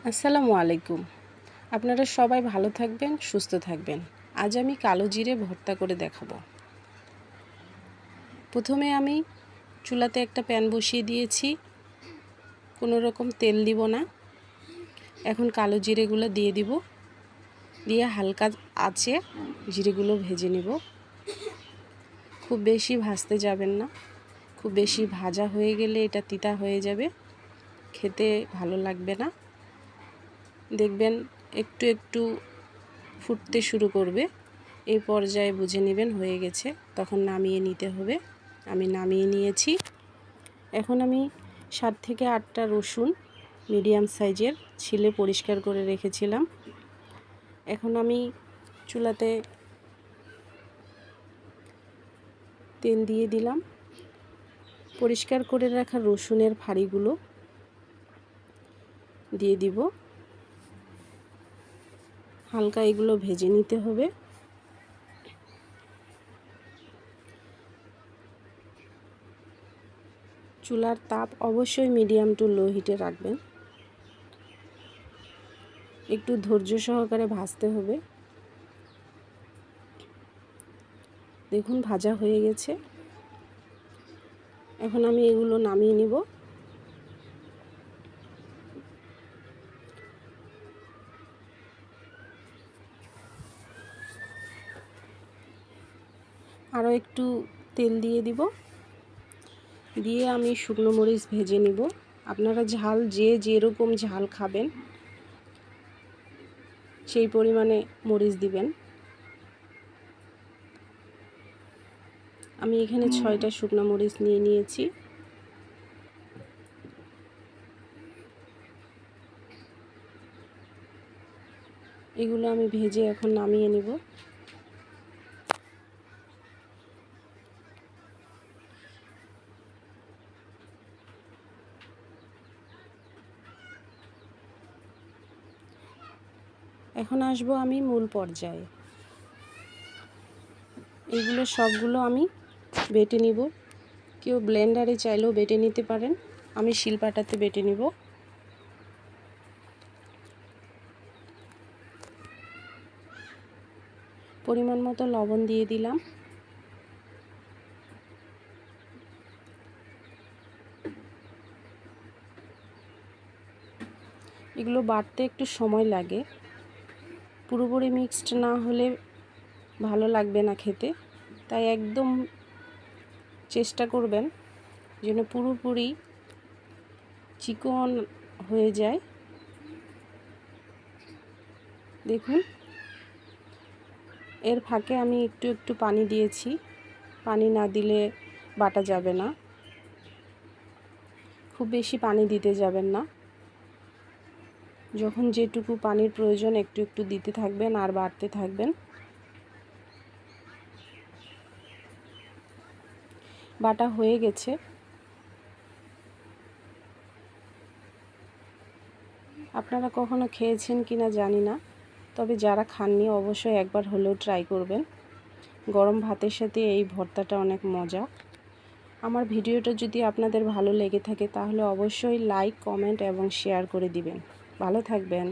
আসসালামু আলাইকুম। আপনারা সবাই ভালো থাকবেন, সুস্থ থাকবেন। আজ আমি কালো জিরে ভর্তা করে দেখাবো। প্রথমে আমি চুলাতে একটা প্যান বসিয়ে দিয়েছি, কোনো রকম তেল দিব না। এখন কালো জিরেগুলো দিয়ে দিব, দিয়ে হালকা আঁচে জিরেগুলো ভেজে নিব। খুব বেশি ভাজতে যাবেন না, খুব বেশি ভাজা হয়ে গেলে এটা তিতা হয়ে যাবে, খেতে ভালো লাগবে না। দেখবেন একটু একটু ফুটতে শুরু করবে, এই পর্যায়ে বুঝে নেবেন হয়ে গেছে, তখন নামিয়ে নিতে হবে। আমি নামিয়ে নিয়েছি। এখন আমি 7 থেকে 8টা রসুন মিডিয়াম সাইজের ছিলে পরিষ্কার করে রেখেছিলাম। এখন আমি চুলাতে তেল দিয়ে দিলাম। পরিষ্কার করে রাখা রসুনের ফাড়িগুলো দিয়ে দিব। হালকা এগুলো ভেজে নিতে হবে। চুলার তাপ অবশ্যই মিডিয়াম টু লো হিটে রাখবেন। একটু ধৈর্য সহকারে ভাজতে হবে। দেখুন ভাজা হয়ে গেছে। এখন আমি এগুলো নামিয়ে নিব। আরও একটু তেল দিয়ে দিব, দিয়ে আমি শুকনো মরিচ ভেজে নিব। আপনারা ঝাল যেরকম ঝাল খাবেন সেই পরিমাণে মরিচ দিবেন। আমি এখানে 6টা শুকনো মরিচ নিয়ে নিয়েছি। এগুলো আমি ভেজে এখন নামিয়ে নিব। এখন আসবো আমি মূল পর্যায়ে। এগুলো সবগুলো আমি বেটে নিব। কেউ ব্লেন্ডারে চাইলেও বেটে নিতে পারেন, আমি শিলপাটাতে বেটে নিব। পরিমাণ মতো লবণ দিয়ে দিলাম। এগুলো বাটতে একটু সময় লাগে, পুরোপুরি মিক্সড না হলে ভালো লাগবে না খেতে, তাই একদম চেষ্টা করবেন যেন পুরোপুরি চিকন হয়ে যায়। দেখুন এর ফাঁকে আমি একটু একটু পানি দিয়েছি, পানি না দিলে বাটা যাবে না। খুব বেশি পানি দিতে যাবেন না, যখন যেটুকু পানির প্রয়োজন একটু একটু দিতে থাকবেন আর বাড়তে থাকবেন। বাটা হয়ে গেছে। আপনারা কখনো খেয়েছেন কিনা জানি না, তবে যারা খাননি অবশ্যই একবার হলেও ট্রাই করবেন। গরম ভাতের সাথে এই ভর্তাটা অনেক মজা। আমার ভিডিওটা যদি আপনাদের ভালো লেগে থাকে তাহলে অবশ্যই লাইক, কমেন্ট এবং শেয়ার করে দিবেন। ভালো থাকবেন।